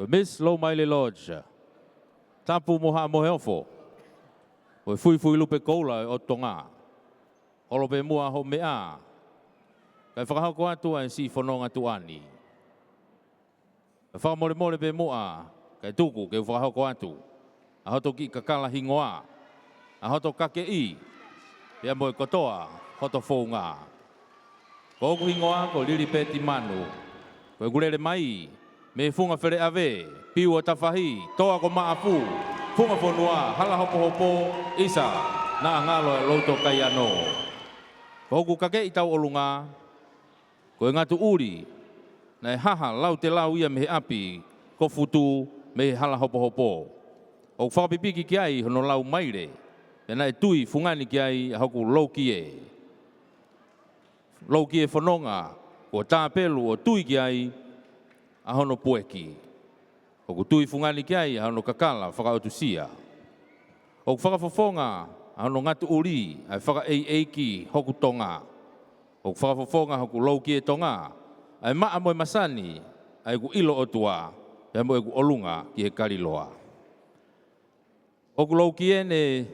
Miss Low Maile Lodge. Tapu moha moheofo. O fui lupe koula o tonga. Holo pe mua ho mea. Kai whakahako atu ai si whanonga tuani. Kai whakamole pe mua. Kai tuku ke whakahako atu. A hoto ki kakala hingoa. A hoto kake i. Pea moe kotoa. Hoto whaunga. Ko oku hingoa ko liri peti manu. Ko gulele mai. Me funga where ave. Piu o tawhahi. Toa ko maafu. Funga whanua. Hala hopo hopo. Isa. Na ngalo e loto kai ano. Ko oku kake i tau olunga. Ko ngatu uri. Na haha lau te lau ia mehe api. Ko futu mehe hala hopo hopo. O whakapipiki ki ai hono lau maire. Pena e tui fungani ki ai a hoku loukie. Loukie whanonga. Ko tāpelu o tui ki ai a hono pueki. Hoku tui fungani ki ai a hono kakala whakaotusia. O whakafofonga a hono ngatu uri ai whaka eiki hoku tonga. O whakafofonga hoku loukie tonga. Ai maa moe masani ai ku ilo otua. Pea moe ku olunga ki he kariloa. O ku loukie ne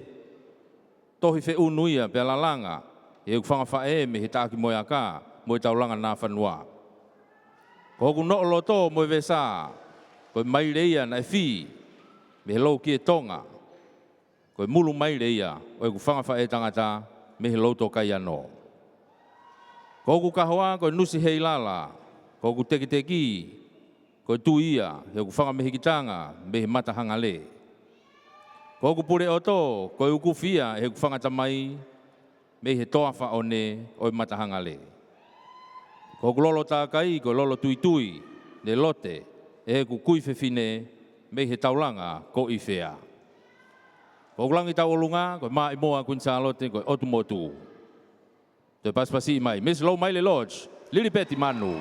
tohi fe unuia pe lalanga e ku whanga whae me he tāki moe aka moe taulanga nā whanua. Ko ku no loto moe vesa ko mai reia na fi me he loukie tonga ko mulu mai reia o ku whanga whae tangata me he loto kai ano. Ko ku kahoa ko nusi hei lala ko ku teki ko tuia he ku whanga me he kitanga me he mata hangale. Ko ku pure oto, ko uku fia he ku whangata mai me he toa whaone o i matahangale. Ko ku lolo tākai, ko lolo tui ne lote e he ku kui whewhine me he taulanga ko i whea. Ko ku langi tau olunga, ko maa i moa kunsa lote ko otu motu. Te paspasi mai, Miss Low Maile Lodge, Lilipeti Manu.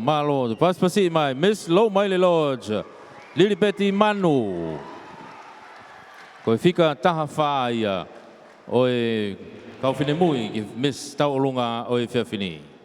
Malo, depois para cima, Miss Low Maile Lodge, Lilibeti Manu, que fica taha faia, oi, kau fine mui, Miss Taulunga, oi fia fini.